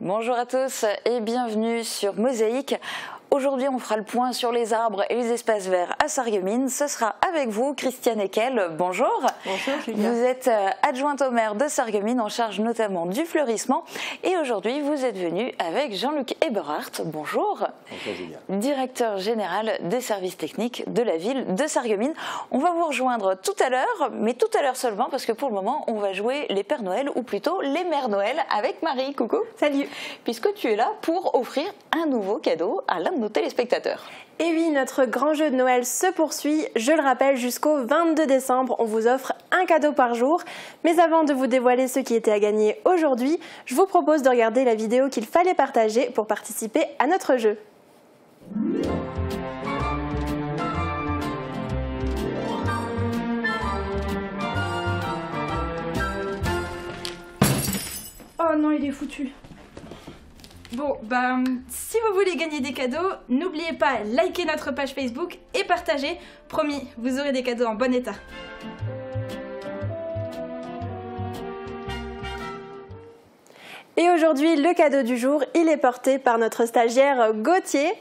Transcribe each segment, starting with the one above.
Bonjour à tous et bienvenue sur Mosaïque. Aujourd'hui, on fera le point sur les arbres et les espaces verts à Sarreguemines. Ce sera avec vous, Christiane Eckel. Bonjour. Bonjour, Julia. Vous êtes adjointe au maire de Sarreguemines, en charge notamment du fleurissement. Et aujourd'hui, vous êtes venu avec Jean-Luc Eberhardt. Bonjour. Bonjour, Julia. Directeur général des services techniques de la ville de Sarreguemines. On va vous rejoindre tout à l'heure, mais tout à l'heure seulement, parce que pour le moment, on va jouer les Pères Noël, ou plutôt les Mères Noël, avec Marie. Coucou. Salut. Puisque tu es là pour offrir un nouveau cadeau à l'un de nos téléspectateurs. Et oui, notre grand jeu de Noël se poursuit. Je le rappelle, jusqu'au 22 décembre, on vous offre un cadeau par jour. Mais avant de vous dévoiler ce qui était à gagner aujourd'hui, je vous propose de regarder la vidéo qu'il fallait partager pour participer à notre jeu. Oh non, il est foutu. Bon, si vous voulez gagner des cadeaux, n'oubliez pas, likez notre page Facebook et partagez. Promis, vous aurez des cadeaux en bon état. Et aujourd'hui, le cadeau du jour, il est porté par notre stagiaire Gauthier.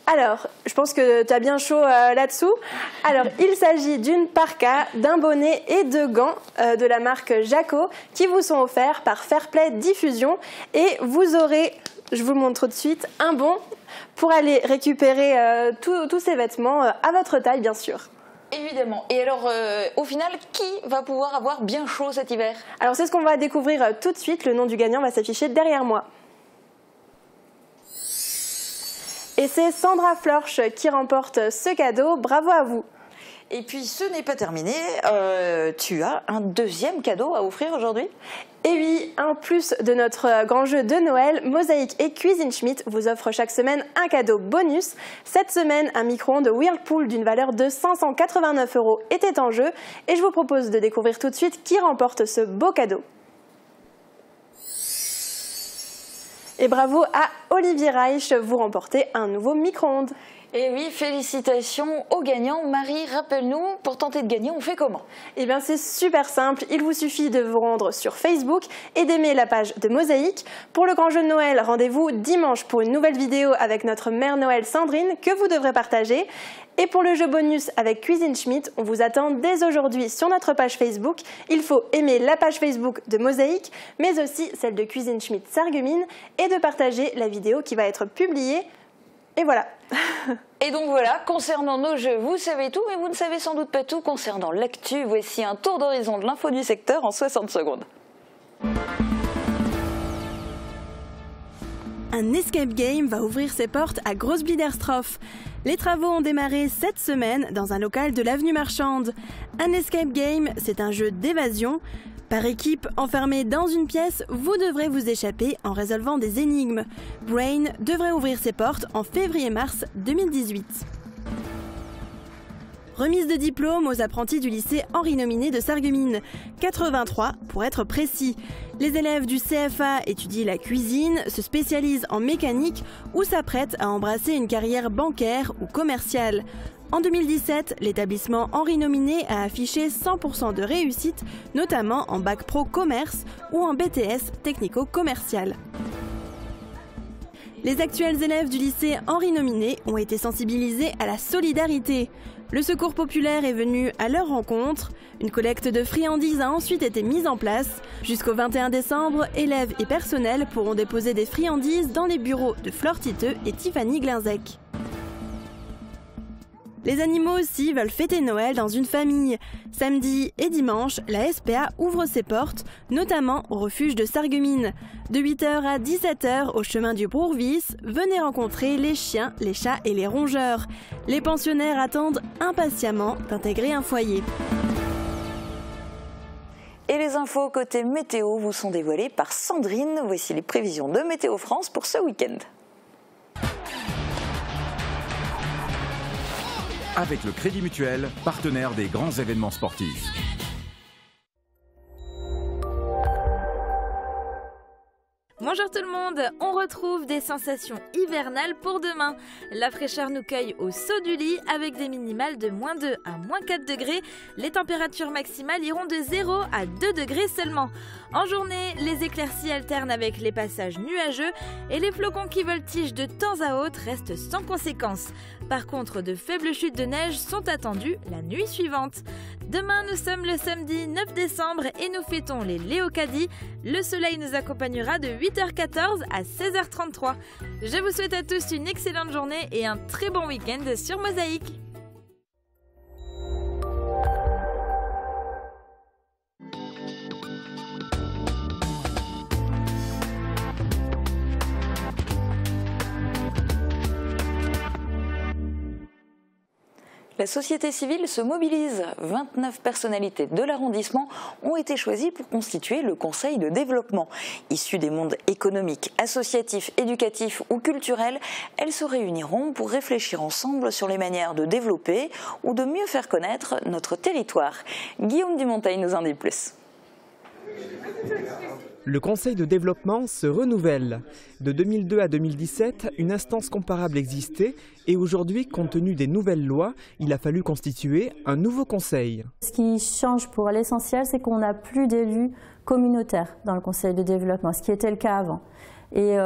Alors, je pense que tu as bien chaud là-dessous. Alors, il s'agit d'une parka, d'un bonnet et de gants de la marque Jaco qui vous sont offerts par Fairplay Diffusion. Et vous aurez, je vous le montre tout de suite, un bon pour aller récupérer tous ces vêtements à votre taille, bien sûr. Évidemment. Et alors, au final, qui va pouvoir avoir bien chaud cet hiver? Alors, c'est ce qu'on va découvrir tout de suite. Le nom du gagnant va s'afficher derrière moi. Et c'est Sandra Florch qui remporte ce cadeau. Bravo à vous. Et puis, ce n'est pas terminé. Tu as un deuxième cadeau à offrir aujourd'hui? Et oui, en plus de notre grand jeu de Noël, Mosaïque et Cuisine Schmidt vous offrent chaque semaine un cadeau bonus. Cette semaine, un micro-ondes Whirlpool d'une valeur de 589 € était en jeu. Et je vous propose de découvrir tout de suite qui remporte ce beau cadeau. Et bravo à Olivier Reich, vous remportez un nouveau micro-ondes. Et oui, félicitations aux gagnants. Marie, rappelle-nous, pour tenter de gagner, on fait comment? Eh bien, c'est super simple. Il vous suffit de vous rendre sur Facebook et d'aimer la page de Mosaïque. Pour le grand jeu de Noël, rendez-vous dimanche pour une nouvelle vidéo avec notre mère Noël Sandrine que vous devrez partager. Et pour le jeu bonus avec Cuisine Schmidt, on vous attend dès aujourd'hui sur notre page Facebook. Il faut aimer la page Facebook de Mosaïque, mais aussi celle de Cuisine Schmidt Sarreguemines et de partager la vidéo qui va être publiée. Et voilà. Et donc voilà, concernant nos jeux, vous savez tout, mais vous ne savez sans doute pas tout concernant l'actu. Voici un tour d'horizon de l'info du secteur en 60 secondes. Un escape game va ouvrir ses portes à Großbiederstroff. Les travaux ont démarré cette semaine dans un local de l'avenue Marchande. Un escape game, c'est un jeu d'évasion. Par équipe, enfermée dans une pièce, vous devrez vous échapper en résolvant des énigmes. Brain devrait ouvrir ses portes en février-mars 2018. Remise de diplôme aux apprentis du lycée Henri Nominé de Sarreguemines. 83 pour être précis. Les élèves du CFA étudient la cuisine, se spécialisent en mécanique ou s'apprêtent à embrasser une carrière bancaire ou commerciale. En 2017, l'établissement Henri Nominé a affiché 100% de réussite, notamment en bac pro commerce ou en BTS technico-commercial. Les actuels élèves du lycée Henri Nominé ont été sensibilisés à la solidarité. Le secours populaire est venu à leur rencontre. Une collecte de friandises a ensuite été mise en place. Jusqu'au 21 décembre, élèves et personnels pourront déposer des friandises dans les bureaux de Flore Titeux et Tiffany Glinzec. Les animaux aussi veulent fêter Noël dans une famille. Samedi et dimanche, la SPA ouvre ses portes, notamment au refuge de Sarreguemines. De 8h à 17h au chemin du Bourvis, venez rencontrer les chiens, les chats et les rongeurs. Les pensionnaires attendent impatiemment d'intégrer un foyer. Et les infos côté météo vous sont dévoilées par Sandrine. Voici les prévisions de Météo France pour ce week-end. Avec le Crédit Mutuel, partenaire des grands événements sportifs. Bonjour Bonjour tout le monde, on retrouve des sensations hivernales pour demain. La fraîcheur nous cueille au saut du lit avec des minimales de -2 à -4 degrés. Les températures maximales iront de 0 à 2 degrés seulement. En journée, les éclaircies alternent avec les passages nuageux et les flocons qui voltigent de temps à autre restent sans conséquence. Par contre, de faibles chutes de neige sont attendues la nuit suivante. Demain, nous sommes le samedi 9 décembre et nous fêtons les Léocadies. Le soleil nous accompagnera de 8h14 à 16h33. Je vous souhaite à tous une excellente journée et un très bon week-end sur Mosaïque. La société civile se mobilise. 29 personnalités de l'arrondissement ont été choisies pour constituer le Conseil de développement. Issues des mondes économiques, associatifs, éducatifs ou culturels, elles se réuniront pour réfléchir ensemble sur les manières de développer ou de mieux faire connaître notre territoire. Guillaume Dumontagne nous en dit plus. Le Conseil de développement se renouvelle. De 2002 à 2017, une instance comparable existait et aujourd'hui, compte tenu des nouvelles lois, il a fallu constituer un nouveau conseil. Ce qui change pour l'essentiel, c'est qu'on n'a plus d'élus communautaires dans le Conseil de développement, ce qui était le cas avant. Et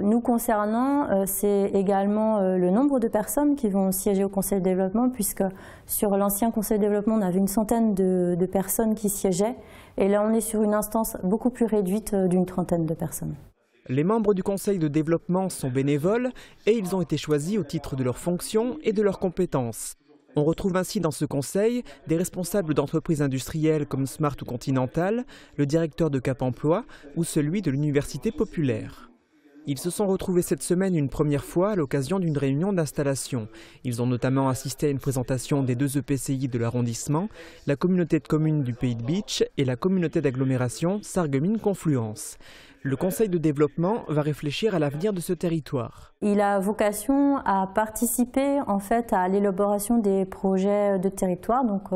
nous concernant, c'est également le nombre de personnes qui vont siéger au Conseil de développement, puisque sur l'ancien Conseil de développement, on avait une centaine de personnes qui siégeaient. Et là, on est sur une instance beaucoup plus réduite d'une trentaine de personnes. Les membres du Conseil de développement sont bénévoles et ils ont été choisis au titre de leurs fonctions et de leurs compétences. On retrouve ainsi dans ce conseil des responsables d'entreprises industrielles comme Smart ou Continental, le directeur de Cap Emploi ou celui de l'Université populaire. Ils se sont retrouvés cette semaine une première fois à l'occasion d'une réunion d'installation. Ils ont notamment assisté à une présentation des 2 EPCI de l'arrondissement, la communauté de communes du Pays de Bitche et la communauté d'agglomération Sarreguemines-Confluence. Le Conseil de développement va réfléchir à l'avenir de ce territoire. Il a vocation à participer en fait à l'élaboration des projets de territoire, donc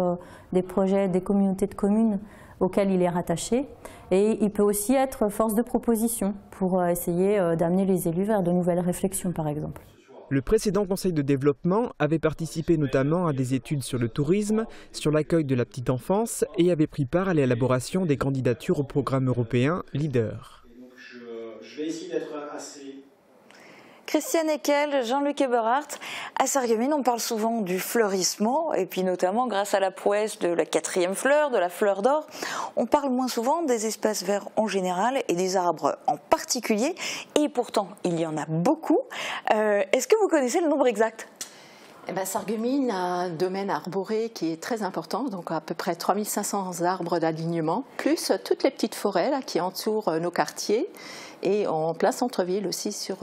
des projets des communautés de communes auxquelles il est rattaché. Et il peut aussi être force de proposition pour essayer d'amener les élus vers de nouvelles réflexions, par exemple. Le précédent Conseil de développement avait participé notamment à des études sur le tourisme, sur l'accueil de la petite enfance et avait pris part à l'élaboration des candidatures au programme européen LEADER. Je vais essayer d'être assez... Christiane Eckel, Jean-Luc Eberhardt, à Sarreguemines, on parle souvent du fleurissement, et puis notamment grâce à la prouesse de la 4e fleur, de la fleur d'or, on parle moins souvent des espaces verts en général et des arbres en particulier, et pourtant il y en a beaucoup. Est-ce que vous connaissez le nombre exact ? Sarreguemines a un domaine arboré qui est très important, donc à peu près 3500 arbres d'alignement, plus toutes les petites forêts là, qui entourent nos quartiers. Et en plein centre-ville aussi, sur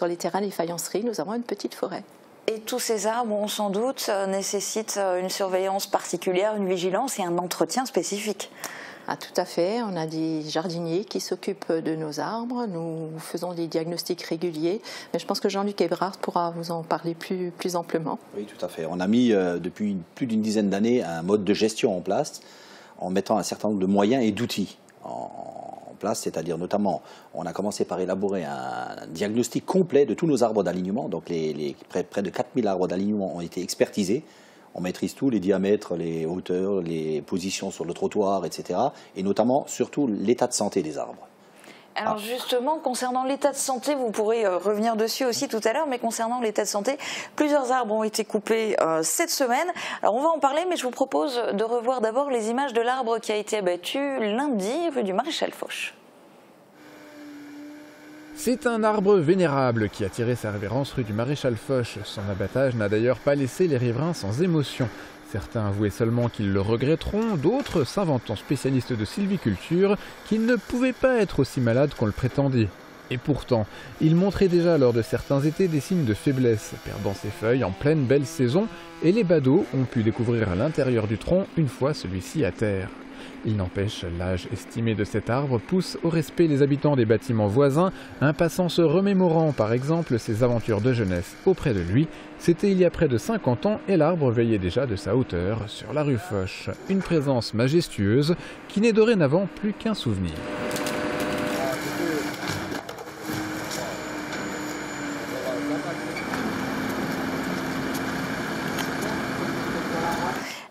les terrains des faïenceries, nous avons une petite forêt. Et tous ces arbres, on s'en doute, nécessitent une surveillance particulière, une vigilance et un entretien spécifique. Ah, tout à fait. On a des jardiniers qui s'occupent de nos arbres. Nous faisons des diagnostics réguliers. Mais je pense que Jean-Luc Eberhardt pourra vous en parler plus amplement. Oui, tout à fait. On a mis depuis plus d'une dizaine d'années un mode de gestion en place en mettant un certain nombre de moyens et d'outils en place, c'est-à-dire notamment, on a commencé par élaborer un diagnostic complet de tous nos arbres d'alignement. Donc près de 4000 arbres d'alignement ont été expertisés. On maîtrise tout, les diamètres, les hauteurs, les positions sur le trottoir, etc. Et notamment, surtout, l'état de santé des arbres. Alors justement, concernant l'état de santé, vous pourrez revenir dessus aussi tout à l'heure, mais concernant l'état de santé, plusieurs arbres ont été coupés cette semaine. Alors on va en parler, mais je vous propose de revoir d'abord les images de l'arbre qui a été abattu lundi rue du Maréchal Foch. C'est un arbre vénérable qui a tiré sa révérence rue du Maréchal Foch. Son abattage n'a d'ailleurs pas laissé les riverains sans émotion. Certains avouaient seulement qu'ils le regretteront, d'autres s'inventant spécialistes de sylviculture qu'il ne pouvait pas être aussi malade qu'on le prétendait. Et pourtant, il montrait déjà lors de certains étés des signes de faiblesse, perdant ses feuilles en pleine belle saison, et les badauds ont pu découvrir l'intérieur du tronc une fois celui-ci à terre. Il n'empêche, l'âge estimé de cet arbre pousse au respect les habitants des bâtiments voisins, un passant se remémorant par exemple ses aventures de jeunesse auprès de lui. C'était il y a près de 50 ans et l'arbre veillait déjà de sa hauteur sur la rue Foch. Une présence majestueuse qui n'est dorénavant plus qu'un souvenir.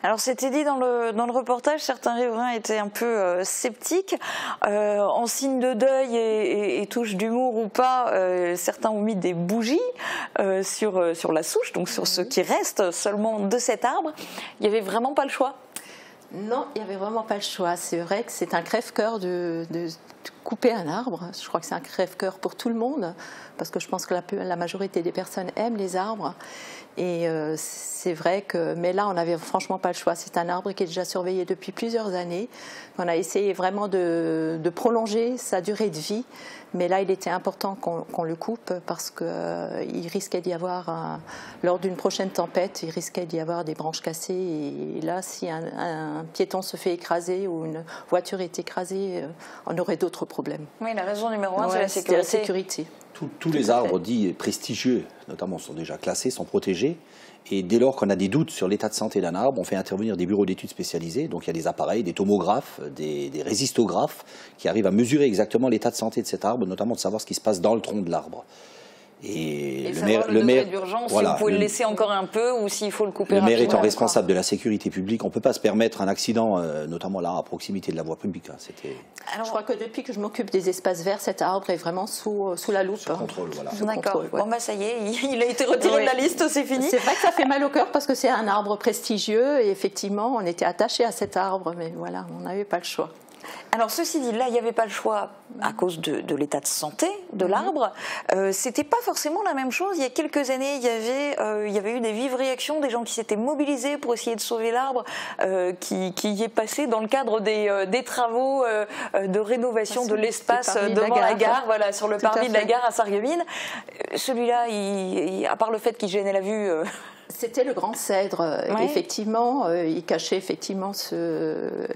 Alors c'était dit dans le reportage, certains riverains étaient un peu sceptiques. En signe de deuil et touche d'humour ou pas, certains ont mis des bougies sur la souche, donc sur ce qui reste seulement de cet arbre. Il n'y avait vraiment pas le choix? Non, il n'y avait vraiment pas le choix. C'est vrai que c'est un crève-cœur de couper un arbre. Je crois que c'est un crève-cœur pour tout le monde, parce que je pense que la majorité des personnes aiment les arbres. Et c'est vrai que, mais là, on n'avait franchement pas le choix. C'est un arbre qui est déjà surveillé depuis plusieurs années. On a essayé vraiment de prolonger sa durée de vie. Mais là, il était important qu'on le coupe parce qu'il risquait d'y avoir, lors d'une prochaine tempête, il risquait d'y avoir des branches cassées. Et là, si un piéton se fait écraser ou une voiture est écrasée, on aurait d'autres problèmes. Oui, la raison numéro 1, c'est la la sécurité. Tous les arbres dits prestigieux, notamment, sont déjà classés, sont protégés. Et dès lors qu'on a des doutes sur l'état de santé d'un arbre, on fait intervenir des bureaux d'études spécialisés. Donc il y a des appareils, des tomographes, des résistographes qui arrivent à mesurer exactement l'état de santé de cet arbre, notamment de savoir ce qui se passe dans le tronc de l'arbre. Et le maire d'urgence, voilà, si vous pouvez le laisser encore un peu ou s'il faut le couper rapidement. Le maire étant responsable de la sécurité publique, on ne peut pas se permettre un accident, notamment là à proximité de la voie publique. Alors, je crois que depuis que je m'occupe des espaces verts, cet arbre est vraiment sous la loupe. Sous contrôle, voilà. D'accord. Ouais. Bon, ça y est, il a été retiré de la liste, c'est fini. C'est vrai que ça fait mal au cœur parce que c'est un arbre prestigieux et effectivement, on était attachés à cet arbre, mais voilà, on n'avait pas le choix. Alors ceci dit, là il n'y avait pas le choix à cause de l'état de santé de l'arbre. C'était pas forcément la même chose. Il y a quelques années, il y avait eu des vives réactions, des gens qui s'étaient mobilisés pour essayer de sauver l'arbre, qui y est passé dans le cadre des travaux de rénovation de l'espace devant la gare, voilà, sur le parvis de la gare à Sarreguemines. Celui-là, à part le fait qu'il gênait la vue. C'était le grand cèdre, effectivement, il cachait effectivement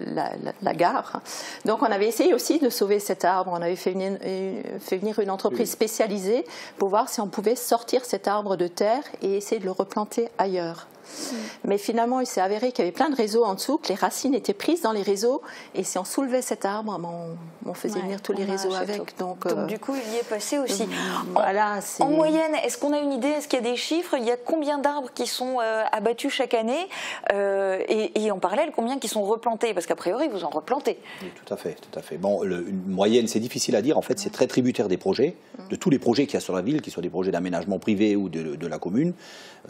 la gare. Donc on avait essayé aussi de sauver cet arbre, on avait fait venir une entreprise spécialisée pour voir si on pouvait sortir cet arbre de terre et essayer de le replanter ailleurs. Mais finalement, il s'est avéré qu'il y avait plein de réseaux en dessous, que les racines étaient prises dans les réseaux, et si on soulevait cet arbre, on faisait venir tous les réseaux avec. Donc du coup, il y est passé aussi. Voilà, en moyenne, est-ce qu'on a une idée, est-ce qu'il y a des chiffres? Il y a combien d'arbres qui sont abattus chaque année et en parallèle, combien qui sont replantés? Parce qu'a priori, vous en replantez. Oui, tout à fait, tout à fait. Bon, une moyenne, c'est difficile à dire. En fait, c'est très tributaire des projets, de tous les projets qu'il y a sur la ville, qu'ils soient des projets d'aménagement privé ou de la commune.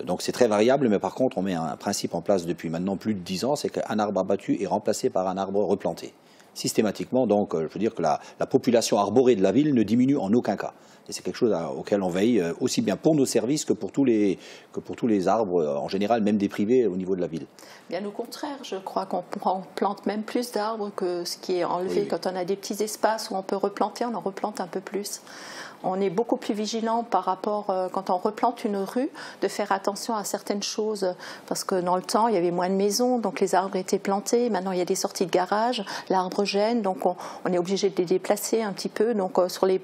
Donc c'est très variable, mais par contre, on met un principe en place depuis maintenant plus de 10 ans, c'est qu'un arbre abattu est remplacé par un arbre replanté. Systématiquement, donc, je veux dire que la population arborée de la ville ne diminue en aucun cas. Et c'est quelque chose auquel on veille aussi bien pour nos services que pour tous les arbres en général, même des privés au niveau de la ville. Bien au contraire, je crois qu'on plante même plus d'arbres que ce qui est enlevé. Oui. Quand on a des petits espaces où on peut replanter, on en replante un peu plus. On est beaucoup plus vigilant par rapport, quand on replante une rue, de faire attention à certaines choses. Parce que dans le temps, il y avait moins de maisons, donc les arbres étaient plantés. Maintenant, il y a des sorties de garage, l'arbre gêne, donc on est obligé de les déplacer un petit peu. Donc sur les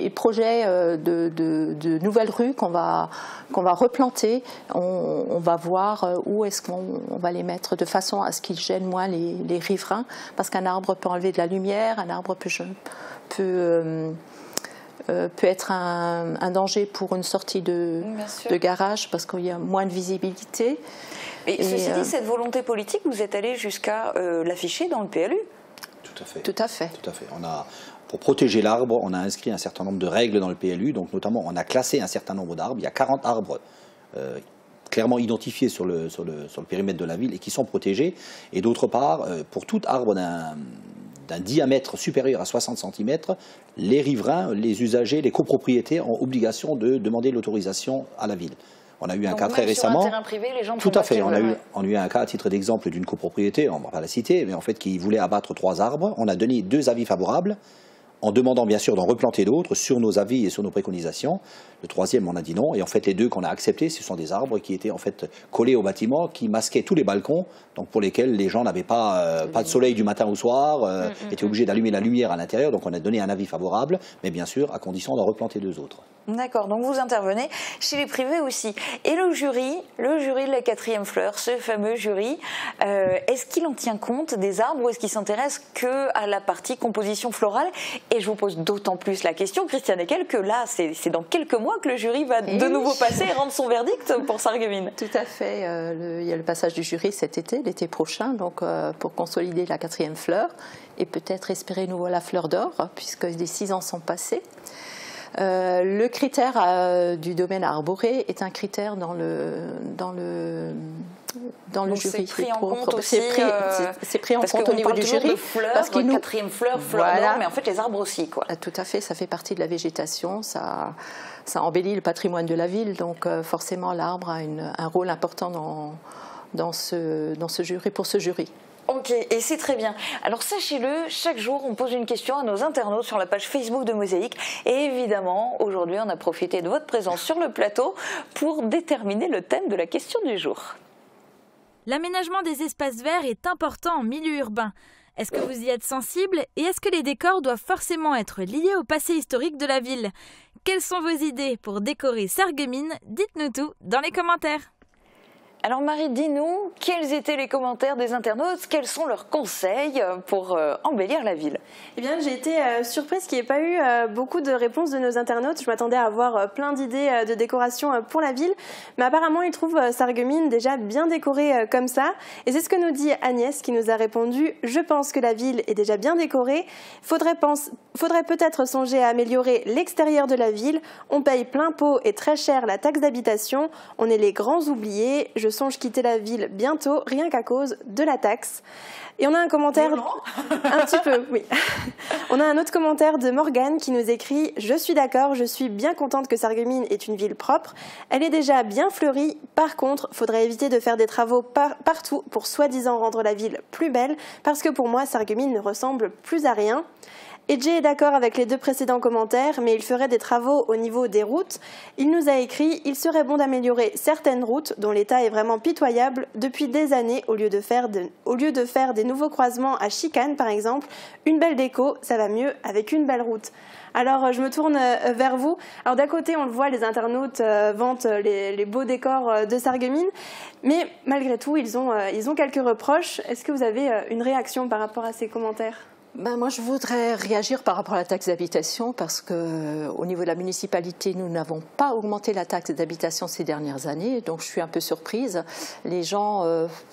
projets de nouvelles rues qu'on va replanter, on va voir où est-ce qu'on va les mettre de façon à ce qu'ils gênent moins les riverains. Parce qu'un arbre peut enlever de la lumière, un arbre peut être un danger pour une sortie de garage parce qu'il y a moins de visibilité. Et ceci dit, cette volonté politique, vous êtes allé jusqu'à l'afficher dans le PLU? Tout à fait. Tout à fait. Tout à fait. Pour protéger l'arbre, on a inscrit un certain nombre de règles dans le PLU, donc notamment on a classé un certain nombre d'arbres. Il y a 40 arbres clairement identifiés sur le périmètre de la ville et qui sont protégés. Et d'autre part, pour tout arbre d'un diamètre supérieur à 60 cm, les riverains, les usagers, les copropriétaires ont obligation de demander l'autorisation à la ville. On a eu un cas très récemment. Sur un terrain privé, les gens tout à fait. On a eu un cas à titre d'exemple d'une copropriété, on ne va pas la citer, mais en fait qui voulait abattre 3 arbres. On a donné 2 avis favorables, en demandant bien sûr d'en replanter d'autres sur nos avis et sur nos préconisations. Le 3e, on a dit non. Et en fait, les 2 qu'on a acceptés, ce sont des arbres qui étaient en fait collés au bâtiment, qui masquaient tous les balcons, donc pour lesquels les gens n'avaient pas de soleil du matin au soir, étaient obligés d'allumer la lumière à l'intérieur. Donc on a donné un avis favorable, mais bien sûr à condition d'en replanter 2 autres. D'accord, donc vous intervenez chez les privés aussi. Et le jury de la 4e fleur, ce fameux jury, est-ce qu'il en tient compte des arbres ou est-ce qu'il s'intéresse qu'à la partie composition florale? Et je vous pose d'autant plus la question, Christiane Eckel, que là, c'est dans quelques mois que le jury va de nouveau passer et rendre son verdict pour Sarreguemines. Tout à fait. Il y a le passage du jury cet été, l'été prochain, donc pour consolider la 4e fleur et peut-être espérer nouveau la fleur d'or, puisque les 6 ans sont passés. Le critère du domaine arboré est un critère dans le jury. C'est pris en compte aussi. C'est pris en compte au niveau du jury. De fleurs, parce qu'il 4e fleur, fleur d'or, mais en fait les arbres aussi, quoi. Tout à fait, ça fait partie de la végétation, ça embellit le patrimoine de la ville, donc forcément l'arbre a un rôle important dans ce jury, pour ce jury. Ok, et c'est très bien. Alors sachez-le, chaque jour on pose une question à nos internautes sur la page Facebook de Mosaïque. Et évidemment, aujourd'hui on a profité de votre présence sur le plateau pour déterminer le thème de la question du jour. L'aménagement des espaces verts est important en milieu urbain. Est-ce que vous y êtes sensible et est-ce que les décors doivent forcément être liés au passé historique de la ville? Quelles sont vos idées pour décorer Sarreguemines? Dites-nous tout dans les commentaires. Alors Marie, dis-nous, quels étaient les commentaires des internautes? Quels sont leurs conseils pour embellir la ville? Eh bien, j'ai été surprise qu'il n'y ait pas eu beaucoup de réponses de nos internautes. Je m'attendais à avoir plein d'idées de décoration pour la ville. Mais apparemment, ils trouvent Sarreguemines déjà bien décorée comme ça. Et c'est ce que nous dit Agnès qui nous a répondu « Je pense que la ville est déjà bien décorée. Faudrait peut-être songer à améliorer l'extérieur de la ville. On paye plein pot et très cher la taxe d'habitation. On est les grands oubliés. Je songe quitter la ville bientôt, rien qu'à cause de la taxe. » Et on a un commentaire, un petit peu, oui. On a un autre commentaire de Morgane qui nous écrit « Je suis d'accord, je suis bien contente que Sarreguemines est une ville propre. Elle est déjà bien fleurie. Par contre, faudrait éviter de faire des travaux partout pour soi-disant rendre la ville plus belle, parce que pour moi, Sarreguemines ne ressemble plus à rien. » Et Jay est d'accord avec les 2 précédents commentaires, mais il ferait des travaux au niveau des routes. Il nous a écrit « Il serait bon d'améliorer certaines routes dont l'état est vraiment pitoyable depuis des années au lieu de faire des nouveaux croisements à chicane par exemple. Une belle déco, ça va mieux avec une belle route. » Alors je me tourne vers vous. Alors d'un côté on le voit, les internautes vantent les beaux décors de Sarreguemines, mais malgré tout ils ont quelques reproches. Est-ce que vous avez une réaction par rapport à ces commentaires ? Moi, je voudrais réagir par rapport à la taxe d'habitation parce qu'au niveau de la municipalité, nous n'avons pas augmenté la taxe d'habitation ces dernières années. Donc, je suis un peu surprise. Les gens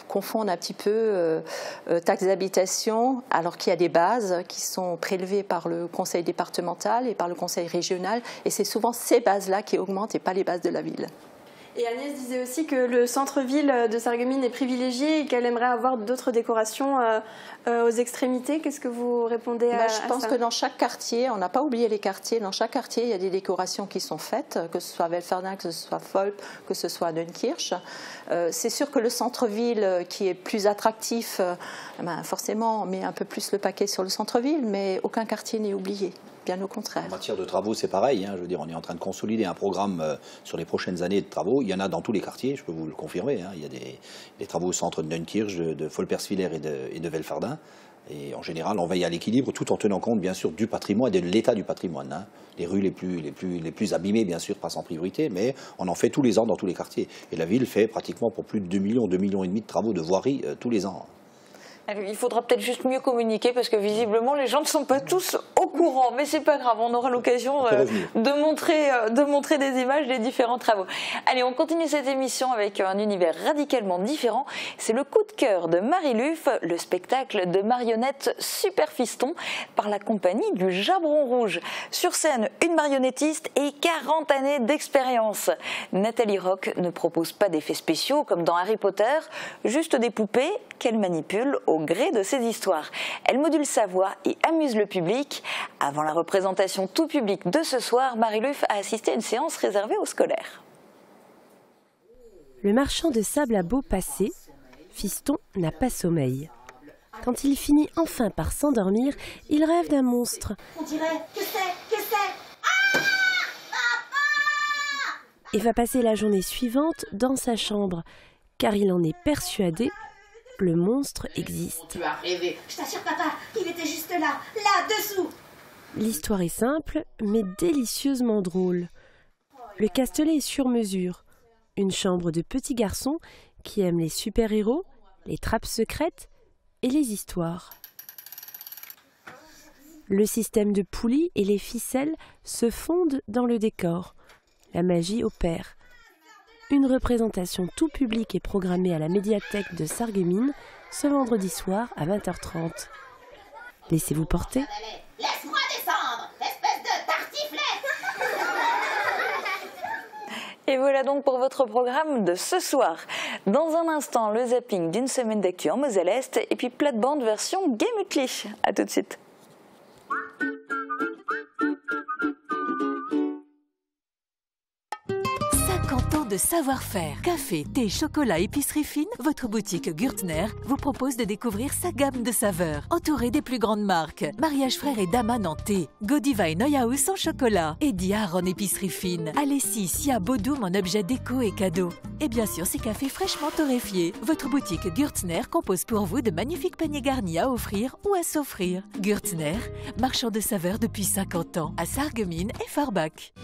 confondent un petit peu taxe d'habitation alors qu'il y a des bases qui sont prélevées par le conseil départemental et par le conseil régional. Et c'est souvent ces bases-là qui augmentent et pas les bases de la ville. Et Agnès disait aussi que le centre-ville de Sarreguemines est privilégié et qu'elle aimerait avoir d'autres décorations aux extrémités. Qu'est-ce que vous répondez à ça ? Je pense que dans chaque quartier, on n'a pas oublié les quartiers, dans chaque quartier, il y a des décorations qui sont faites, que ce soit à Welferdinck, que ce soit Volp, que ce soit à Dunkirch. C'est sûr que le centre-ville qui est plus attractif, forcément, on met un peu plus le paquet sur le centre-ville, mais aucun quartier n'est oublié. Bien au contraire. En matière de travaux, c'est pareil. Je veux dire, on est en train de consolider un programme sur les prochaines années de travaux. Il y en a dans tous les quartiers, je peux vous le confirmer. Il y a des travaux au centre de Dunkirch, de Volperswiller et de Welferdinck. Et en général, on veille à l'équilibre tout en tenant compte, bien sûr, du patrimoine et de l'état du patrimoine. Les rues les plus abîmées, bien sûr, passent en priorité, mais on en fait tous les ans dans tous les quartiers. Et la ville fait pratiquement pour plus de 2 millions et demi de travaux de voirie tous les ans. Il faudra peut-être juste mieux communiquer parce que visiblement les gens ne sont pas tous au courant, mais c'est pas grave, on aura l'occasion de montrer des images des différents travaux. Allez, on continue cette émission avec un univers radicalement différent. C'est le coup de cœur de Marie Luffe, le spectacle de marionnettes Super Fiston par la compagnie du Jabron Rouge. Sur scène, une marionnettiste et 40 années d'expérience. Nathalie Rock ne propose pas d'effets spéciaux comme dans Harry Potter, juste des poupées qu'elle manipule au gré de ses histoires. Elle module sa voix et amuse le public. Avant la représentation tout public de ce soir, Marie Luffe a assisté à une séance réservée aux scolaires. Le marchand de sable a beau passer, Fiston n'a pas sommeil. Quand il finit enfin par s'endormir, il rêve d'un monstre. On dirait que c'est ah, et va passer la journée suivante dans sa chambre, car il en est persuadé. Le monstre existe. Tu as rêvé. Je t'assure, papa, il était juste là, dessous. L'histoire est simple, mais délicieusement drôle. Le Castellet est sur mesure. Une chambre de petits garçons qui aiment les super-héros, les trappes secrètes et les histoires. Le système de poulies et les ficelles se fondent dans le décor. La magie opère. Une représentation tout public est programmée à la médiathèque de Sarreguemines ce vendredi soir à 20h30. Laissez-vous porter. Laisse-moi descendre, espèce de tartiflette. Et voilà donc pour votre programme de ce soir. Dans un instant, le zapping d'une semaine d'actu en Moselle-Est et puis plate-bande version Guémutli. A tout de suite. De savoir-faire. Café, thé, chocolat, épicerie fine, votre boutique Gürtner vous propose de découvrir sa gamme de saveurs. Entourée des plus grandes marques, Mariage Frères et Daman en thé, Godiva et Neuhaus en chocolat, et Diar en épicerie fine, Alessi, Sia, Bodum en objets déco et cadeaux. Et bien sûr, ces cafés fraîchement torréfiés. Votre boutique Gürtner compose pour vous de magnifiques paniers garnis à offrir ou à s'offrir. Gürtner, marchand de saveurs depuis 50 ans, à Sarreguemines et Forbach.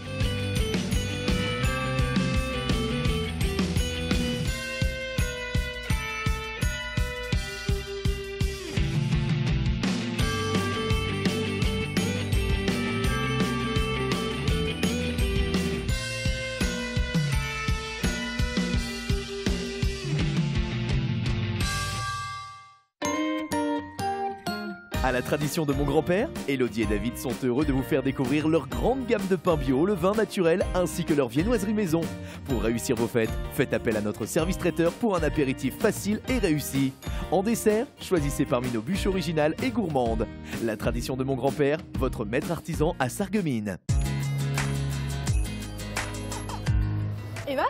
À la tradition de mon grand-père, Elodie et David sont heureux de vous faire découvrir leur grande gamme de pains bio, le vin naturel ainsi que leur viennoiserie maison. Pour réussir vos fêtes, faites appel à notre service traiteur pour un apéritif facile et réussi. En dessert, choisissez parmi nos bûches originales et gourmandes. La tradition de mon grand-père, votre maître artisan à Sarreguemines. Eva ?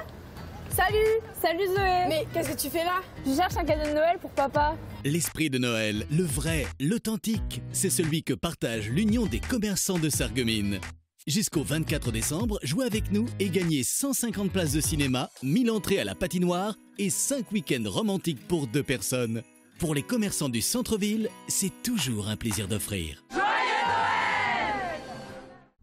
Salut Zoé. Mais qu'est-ce que tu fais là? Je cherche un cadeau de Noël pour papa. L'esprit de Noël, le vrai, l'authentique, c'est celui que partage l'Union des commerçants de Sarreguemines. Jusqu'au 24 décembre, jouez avec nous et gagnez 150 places de cinéma, 1000 entrées à la patinoire et 5 week-ends romantiques pour 2 personnes. Pour les commerçants du centre-ville, c'est toujours un plaisir d'offrir. Joyeux Noël!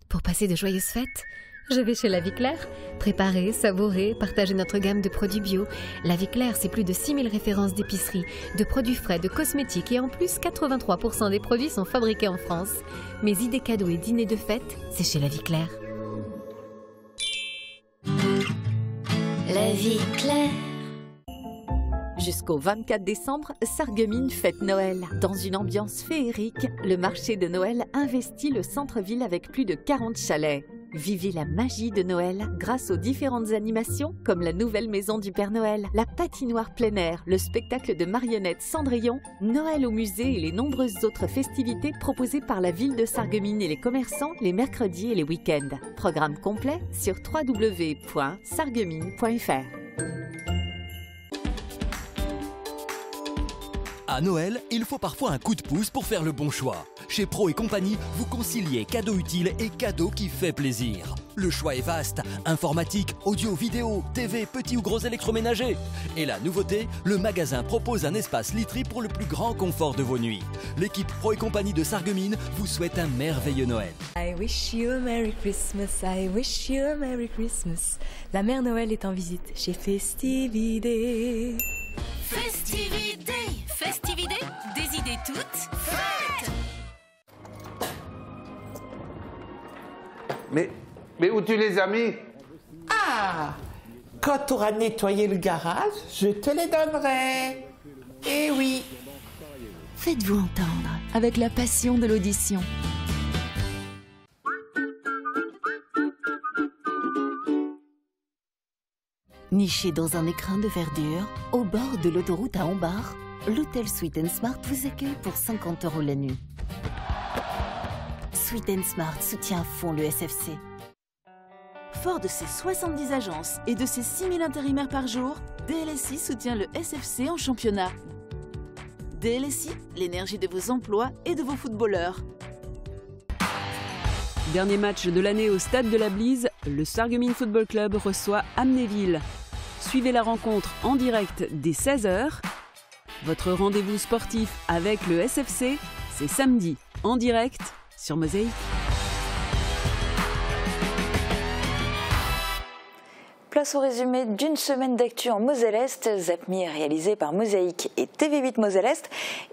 Pour passer de joyeuses fêtes, je vais chez La Vie Claire. Préparer, savourer, partager notre gamme de produits bio. La Vie Claire, c'est plus de 6000 références d'épicerie, de produits frais, de cosmétiques et en plus, 83% des produits sont fabriqués en France. Mes idées cadeaux et dîners de fête, c'est chez La Vie Claire. La Vie Claire. Jusqu'au 24 décembre, Sarreguemines fête Noël. Dans une ambiance féerique, le marché de Noël investit le centre-ville avec plus de 40 chalets. Vivez la magie de Noël grâce aux différentes animations comme la nouvelle maison du Père Noël, la patinoire plein air, le spectacle de marionnettes Cendrillon, Noël au musée et les nombreuses autres festivités proposées par la ville de Sarreguemines et les commerçants les mercredis et les week-ends. Programme complet sur www.sarreguemines.fr. À Noël, il faut parfois un coup de pouce pour faire le bon choix. Chez Pro et compagnie, vous conciliez cadeau utile et cadeau qui fait plaisir. Le choix est vaste, informatique, audio, vidéo, TV, petits ou gros électroménagers. Et la nouveauté, le magasin propose un espace literie pour le plus grand confort de vos nuits. L'équipe Pro et compagnie de Sarreguemines vous souhaite un merveilleux Noël. I wish you a Merry Christmas, I wish you a Merry Christmas. La mère Noël est en visite chez Festivité. Festivité, festivité, des idées toutes faites. Mais où tu les as mis? Ah! Quand tu auras nettoyé le garage, je te les donnerai. Eh oui! Faites-vous entendre avec la passion de l'audition. Niché dans un écrin de verdure, au bord de l'autoroute à Hombart, l'hôtel Sweet & Smart vous accueille pour 50 € la nuit. Sweet & Smart soutient à fond le SFC. Fort de ses 70 agences et de ses 6000 intérimaires par jour, DLSI soutient le SFC en championnat. DLSI, l'énergie de vos emplois et de vos footballeurs. Dernier match de l'année au stade de la Blise, le Sarreguemines Football Club reçoit Amnéville. Suivez la rencontre en direct dès 16h. Votre rendez-vous sportif avec le SFC, c'est samedi en direct sur Mosaïque. place au résumé d'une semaine d'actu en Moselle-Est. Zapmi est réalisé par Mosaïque et TV8 Moselle-Est.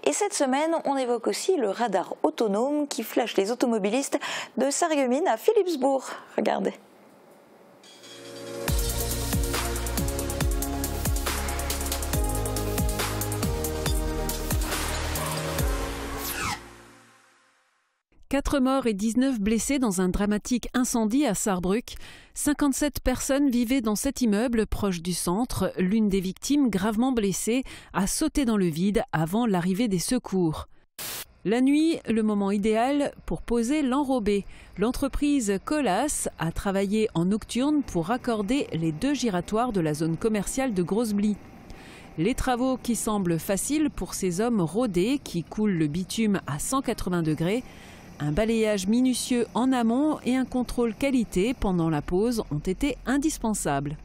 Et cette semaine, on évoque aussi le radar autonome qui flash les automobilistes de Sarreguemines à Philippsbourg. Regardez. « 4 morts et 19 blessés dans un dramatique incendie à Sarrebruck. 57 personnes vivaient dans cet immeuble proche du centre. L'une des victimes, gravement blessée, a sauté dans le vide avant l'arrivée des secours. La nuit, le moment idéal pour poser l'enrobé. L'entreprise Colas a travaillé en nocturne pour raccorder les 2 giratoires de la zone commerciale de Grosse-Blie. Les travaux qui semblent faciles pour ces hommes rodés qui coulent le bitume à 180 degrés. Un balayage minutieux en amont et un contrôle qualité pendant la pause ont été indispensables.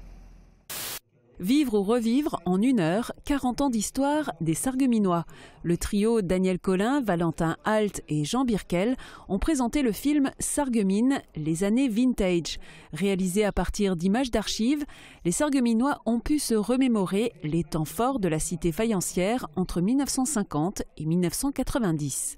Vivre ou revivre en 1 heure, 40 ans d'histoire des Sarregueminois. Le trio Daniel Collin, Valentin Halt et Jean Birkel ont présenté le film Sarreguemines, les années vintage. Réalisé à partir d'images d'archives, les Sarregueminois ont pu se remémorer les temps forts de la cité faïencière entre 1950 et 1990.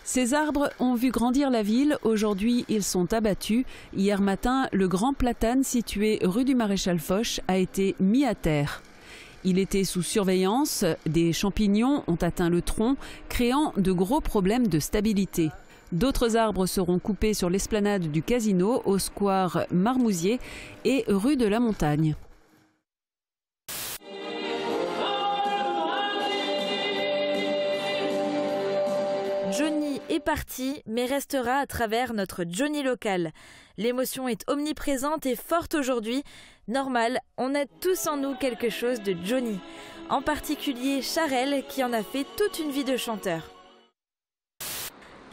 Ces arbres ont vu grandir la ville. Aujourd'hui, ils sont abattus. Hier matin, le grand platane situé rue du Maréchal Foch a été mis à terre. Il était sous surveillance. Des champignons ont atteint le tronc, créant de gros problèmes de stabilité. D'autres arbres seront coupés sur l'esplanade du Casino, au square Marmousier et rue de la Montagne. Johnny est parti, mais restera à travers notre Johnny local. L'émotion est omniprésente et forte aujourd'hui. Normal, on a tous en nous quelque chose de Johnny. En particulier Charel, qui en a fait toute une vie de chanteur.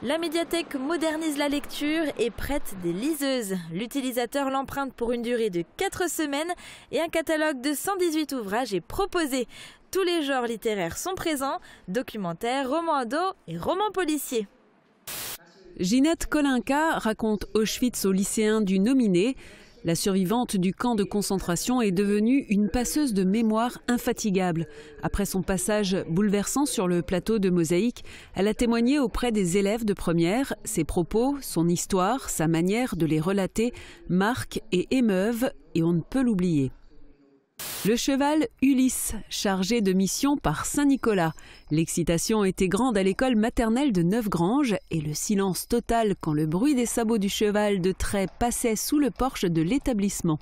La médiathèque modernise la lecture et prête des liseuses. L'utilisateur l'emprunte pour une durée de 4 semaines et un catalogue de 118 ouvrages est proposé. Tous les genres littéraires sont présents, documentaires, romans ados et romans policiers. Ginette Kolinka raconte Auschwitz aux lycéens du Nominé. La survivante du camp de concentration est devenue une passeuse de mémoire infatigable. Après son passage bouleversant sur le plateau de Mosaïque, elle a témoigné auprès des élèves de première. Ses propos, son histoire, sa manière de les relater marquent et émeuvent et on ne peut l'oublier. Le cheval Ulysse, chargé de mission par Saint-Nicolas. L'excitation était grande à l'école maternelle de Neufgrange et le silence total quand le bruit des sabots du cheval de trait passait sous le porche de l'établissement.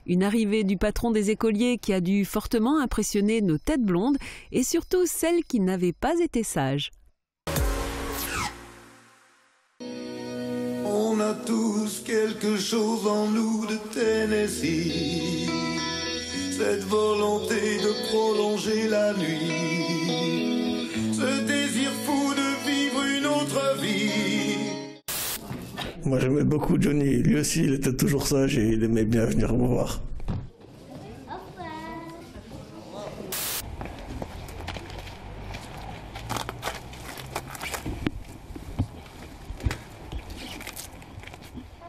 Une arrivée du patron des écoliers qui a dû fortement impressionner nos têtes blondes et surtout celles qui n'avaient pas été sages. On a tous quelque chose en nous de Tennessee. Cette volonté de prolonger la nuit, ce désir fou de vivre une autre vie. Moi j'aimais beaucoup Johnny, lui aussi il était toujours sage et il aimait bien venir me voir.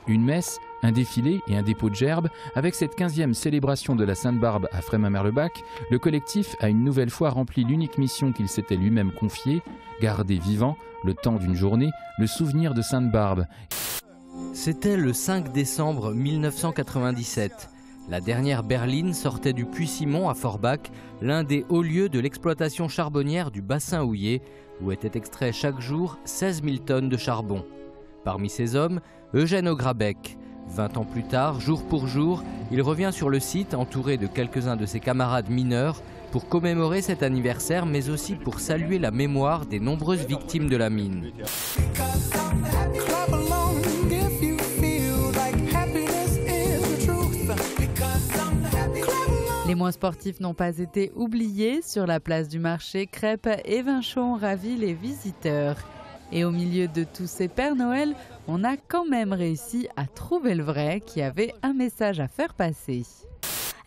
Une messe, un défilé et un dépôt de gerbes, avec cette 15e célébration de la Sainte-Barbe à Frémin-Merlebach, le collectif a une nouvelle fois rempli l'unique mission qu'il s'était lui-même confiée, garder vivant, le temps d'une journée, le souvenir de Sainte-Barbe. C'était le 5 décembre 1997. La dernière berline sortait du Puy-Simon à Forbach, l'un des hauts lieux de l'exploitation charbonnière du bassin houiller, où étaient extraits chaque jour 16 000 tonnes de charbon. Parmi ces hommes, Eugène Augrabec. 20 ans plus tard, jour pour jour, il revient sur le site entouré de quelques-uns de ses camarades mineurs pour commémorer cet anniversaire, mais aussi pour saluer la mémoire des nombreuses victimes de la mine. Les moins sportifs n'ont pas été oubliés. Sur la place du marché, crêpes et vin chaud ont ravi les visiteurs. Et au milieu de tous ces Pères Noël, on a quand même réussi à trouver le vrai qui avait un message à faire passer.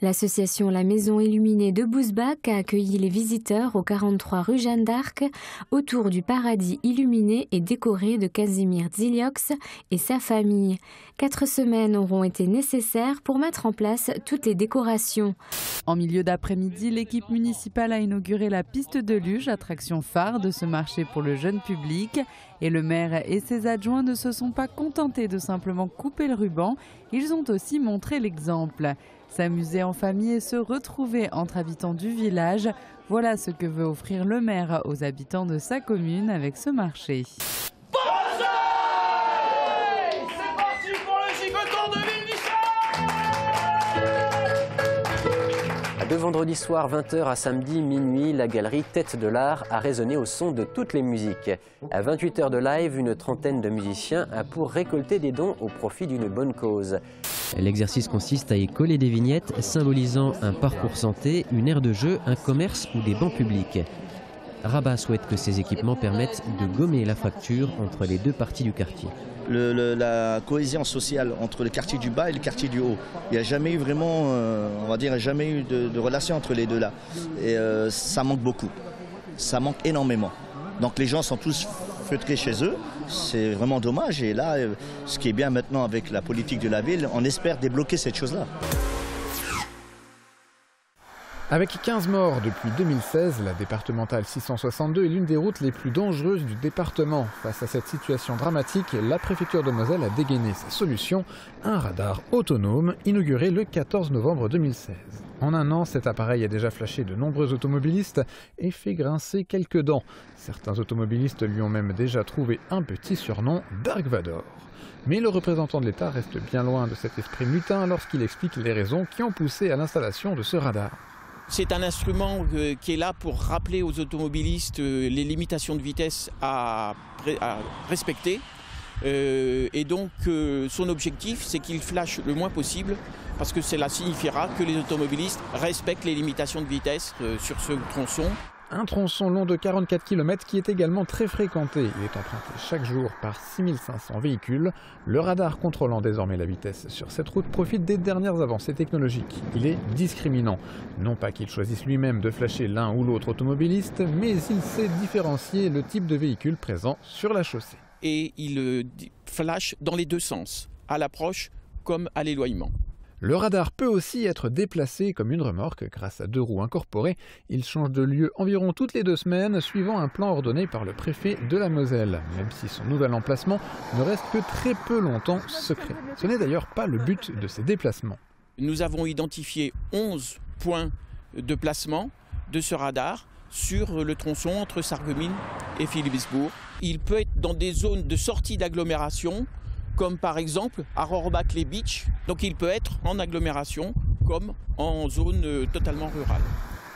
L'association La Maison Illuminée de Bousbach a accueilli les visiteurs au 43 rue Jeanne d'Arc autour du paradis illuminé et décoré de Casimir Ziliox et sa famille. 4 semaines auront été nécessaires pour mettre en place toutes les décorations. En milieu d'après-midi, l'équipe municipale a inauguré la piste de luge, attraction phare de ce marché pour le jeune public. Et le maire et ses adjoints ne se sont pas contentés de simplement couper le ruban, ils ont aussi montré l'exemple. S'amuser en famille et se retrouver entre habitants du village, voilà ce que veut offrir le maire aux habitants de sa commune avec ce marché. De vendredi soir 20h à samedi minuit, la galerie Tête de l'Art a résonné au son de toutes les musiques. À 28h de live, une trentaine de musiciens a pour récolter des dons au profit d'une bonne cause. L'exercice consiste à y coller des vignettes symbolisant un parcours santé, une aire de jeu, un commerce ou des bancs publics. Rabat souhaite que ces équipements permettent de gommer la fracture entre les deux parties du quartier. La cohésion sociale entre le quartier du bas et le quartier du haut. Il n'y a jamais eu vraiment, on va dire, jamais eu de relation entre les deux là. Et ça manque beaucoup. Ça manque énormément. Donc les gens sont tous feutrés chez eux. C'est vraiment dommage. Et là, ce qui est bien maintenant avec la politique de la ville, on espère débloquer cette chose-là. Avec 15 morts depuis 2016, la départementale 662 est l'une des routes les plus dangereuses du département. Face à cette situation dramatique, la préfecture de Moselle a dégainé sa solution, un radar autonome inauguré le 14 novembre 2016. En un an, cet appareil a déjà flashé de nombreux automobilistes et fait grincer quelques dents. Certains automobilistes lui ont même déjà trouvé un petit surnom, Dark Vador. Mais le représentant de l'État reste bien loin de cet esprit mutin lorsqu'il explique les raisons qui ont poussé à l'installation de ce radar. C'est un instrument qui est là pour rappeler aux automobilistes les limitations de vitesse à respecter. Et donc son objectif, c'est qu'il flash le moins possible, parce que cela signifiera que les automobilistes respectent les limitations de vitesse sur ce tronçon. Un tronçon long de 44 km qui est également très fréquenté. Il est emprunté chaque jour par 6500 véhicules. Le radar contrôlant désormais la vitesse sur cette route profite des dernières avancées technologiques. Il est discriminant. Non pas qu'il choisisse lui-même de flasher l'un ou l'autre automobiliste, mais il sait différencier le type de véhicule présent sur la chaussée. Et il flash dans les deux sens, à l'approche comme à l'éloignement. Le radar peut aussi être déplacé comme une remorque grâce à 2 roues incorporées. Il change de lieu environ toutes les 2 semaines suivant un plan ordonné par le préfet de la Moselle, même si son nouvel emplacement ne reste que très peu longtemps secret. Ce n'est d'ailleurs pas le but de ces déplacements. Nous avons identifié 11 points de placement de ce radar sur le tronçon entre Sarreguemines et Philippsbourg. Il peut être dans des zones de sortie d'agglomération, comme par exemple à Rohrbach-les-Bitches. Donc il peut être en agglomération comme en zone totalement rurale.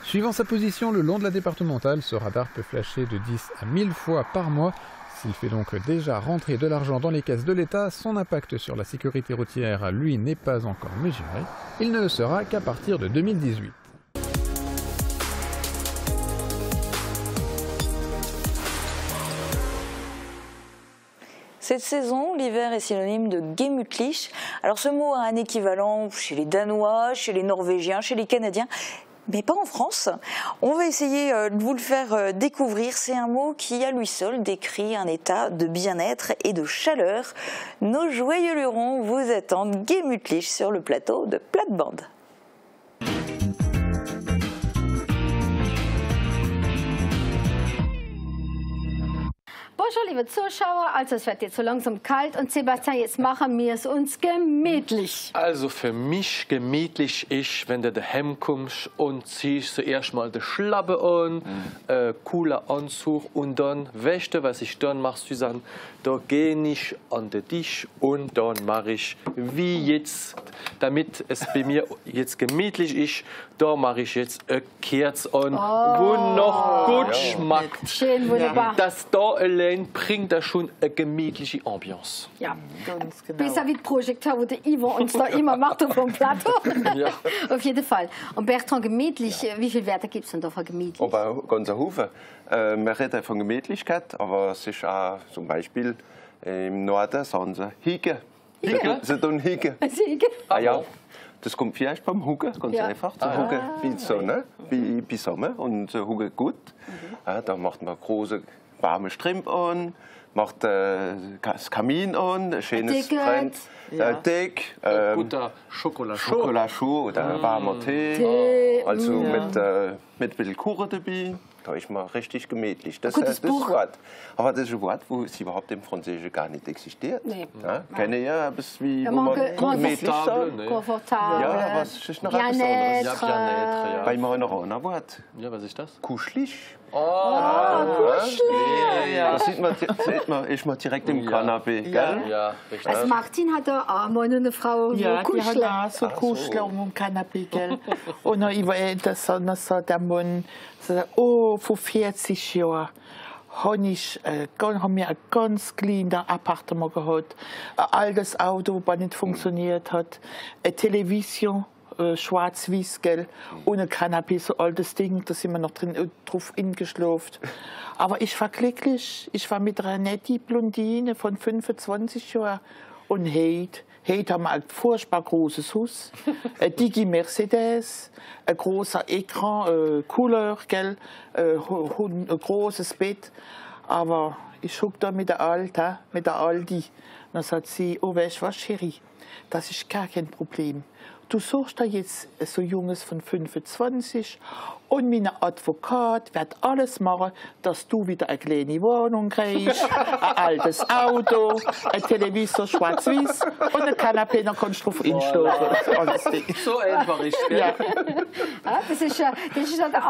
Suivant sa position le long de la départementale, ce radar peut flasher de 10 à 1000 fois par mois. S'il fait donc déjà rentrer de l'argent dans les caisses de l'État, son impact sur la sécurité routière, lui, n'est pas encore mesuré. Il ne le sera qu'à partir de 2018. Cette saison, l'hiver est synonyme de gemütlich. Alors ce mot a un équivalent chez les Danois, chez les Norvégiens, chez les Canadiens, mais pas en France. On va essayer de vous le faire découvrir. C'est un mot qui, à lui seul, décrit un état de bien-être et de chaleur. Nos joyeux lurons vous attendent gemütlich sur le plateau de Plate-Bande. Bonjour, liebe Zuschauer. Also es wird jetzt so langsam kalt und Sebastian, jetzt machen wir es uns gemütlich. Also für mich gemütlich ist, wenn du daheim kommst und ziehst zuerst mal die Schlappe an, cooler Anzug und dann, weißt du, was ich dann mache, Susanne? Da gehe ich an den Tisch und dann mache ich, wie jetzt, damit es bei mir jetzt gemütlich ist, da mache ich jetzt eine Kerze an, wo noch gut schmeckt. Schön, wunderbar. Das da allein bringt da schon eine gemütliche Ambiance. Ja, ganz genau. Besser wie der Projektor, wo der Ivo uns da immer macht auf dem Plateau. Ja. Auf jeden Fall. Und Bertrand, gemütlich, wie viele Werte gibt es denn da von gemütlich? Aber ganz ein Haufen. Wir reden von Gemütlichkeit, aber es ist auch zum Beispiel im Norden sagen sie Hige. Sie tun Hige. Hige? Ah ja. Das kommt vielleicht beim Huggen ganz einfach. Der Huggen wie Sonne, wie Sommer und der Huggen gut. Da macht man große warme Strümpfe an, macht das Kamin an, ein schönes Brand, dick, guter Schokolade oder warmer Tee, also mit ein bisschen Kuchen dabei. Da ist man richtig gemütlich. Das ist das Wort. Aber das ist ein Wort, wo es überhaupt im Französischen gar nicht existiert. Nee. Ja, kenne ich ja, wie wo man gemütlich sagt. Komfortabel. Ja, was ist noch etwas anderes? Ja. Bei mir noch ein Wort. Ja, was ist das? Kuschelig. Kuschelig. Ja. Da sieht man, ist man direkt im Kanapé. Ja, richtig. Also Martin hat da auch mal eine Frau, ja, die hat auch so kuscheln am Kanapé, gell. Und dann war das so der Mann, oh, vor 40 Jahren haben wir ein ganz kleines Appartement gehabt, ein altes Auto, das nicht funktioniert hat, eine Television, schwarz-weiß, gell, und ein Kanapé, so altes Ding, da sind wir noch drauf eingeschlafen. Aber ich war glücklich, ich war mit einer netten Blondine von 25 Jahren und heute haben wir ein furchtbar großes Haus, ein dicke Mercedes, ein großer Ekran, Couleur, gell, ein großes Bett. Aber ich schaue da mit der Aldi. Dann sagt sie, oh, weißt du was, Chérie, das ist gar kein Problem. Du suchst da jetzt so Junges von 25 und mein Advokat wird alles machen, dass du wieder eine kleine Wohnung kriegst, ein altes Auto, ein Televisor schwarz-weiß und ein Kanapé, dann kannst du drauf einschlafen. So einfach ist es. Ja. Das ist ja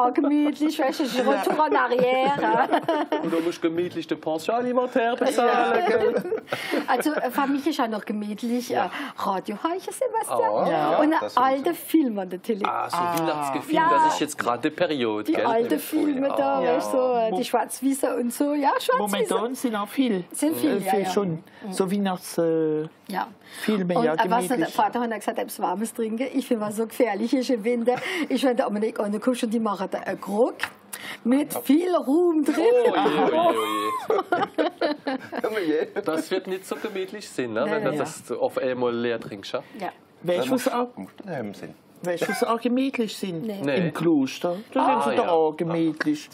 auch gemütlich, weißt du, Retour en arrière. Und du musst gemütlich die Pension alimentaire bezahlen. Ja. Also für mich ist auch noch gemütlich Radio Heiche Silvester und eine alte Film an der Tele. So Weihnachtsgefilm, das ist jetzt gerade die Periode. Die alte Filme da, weißt du, die Schwarz-Weiß und so. Ja, Schwarz-Weiß. Momentan sind auch viel. Schon. So Weihnachtsfilme, ja, gemütlich. Der Vater hat gesagt, etwas Warmes trinken. Ich finde, was so gefährlich ist im Winter. Ich finde, am Ende anguckst und die machen da einen Grog mit viel Ruhm drin. Das wird nicht so gemütlich sein, ne? Wenn du das auf einmal leer trinkst. Ja. Weißt du, was auch gemütlich sind? Nee. Im Kloster. Da sind sie doch auch gemütlich.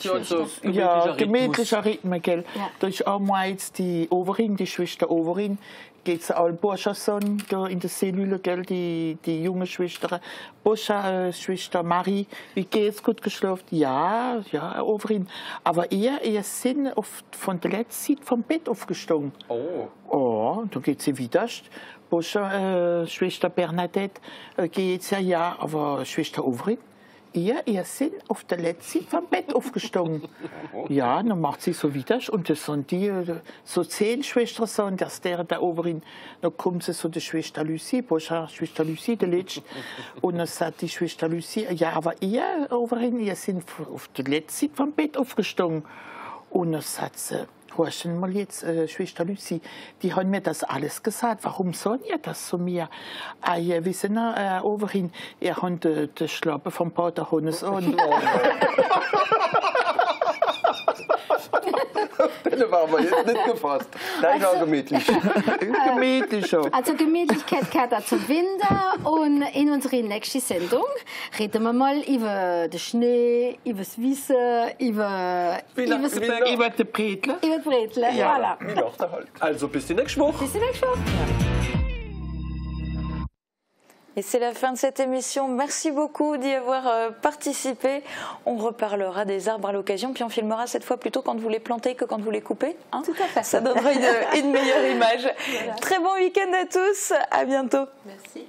Ja, gemütlicher Rhythmen, gell. Ja. Da ist auch meist die Overin, die Schwester Overin, geht zu allen Burschasson da in der Cellule, gell, die junge Schwester. Burscha, Schwester Marie, wie geht's, gut geschlafen? Ja, Overin. Aber ihr sind von der letzten Zeit vom Bett aufgestanden. Oh, da geht sie wieder. Burscha, Schwester Bernadette geht ja, aber Schwester Overin, ihr sind auf der letzten Zeit vom Bett aufgestanden. Ja, dann macht sie so wieder. Und das sind die, so 10 Schwestern, das der Overin. Dann kommt sie so die Schwester Lucie, Burscha, Schwester Lucie, der letzte. Und dann sagt die Schwester Lucie, ja, aber ihr, Overin, ihr sind auf der letzten Zeit vom Bett aufgestanden. Und dann sagt sie, horchen mal jetzt, Schwester Lucie, die haben mir das alles gesagt. Warum sollen ihr das zu mir? Ihr wisst noch, Overin, ihr habt den Schlappen vom Pater Hannes an. Den waren wir jetzt nicht gefasst. Das ist auch gemütlich. Gemütlich schon. Also Gemütlichkeit gehört auch zum Winter. Und in unserer nächsten Sendung reden wir mal über den Schnee, über das Wissen, über die Bretle. Über die Bretle, voilà. Also bis die nächste Woche. Bis die nächste Woche. Et c'est la fin de cette émission. Merci beaucoup d'y avoir participé. On reparlera des arbres à l'occasion, puis on filmera cette fois plutôt quand vous les plantez que quand vous les coupez. Hein, tout à fait. Ça donnera une meilleure image. Voilà. Très bon week-end à tous. À bientôt. Merci.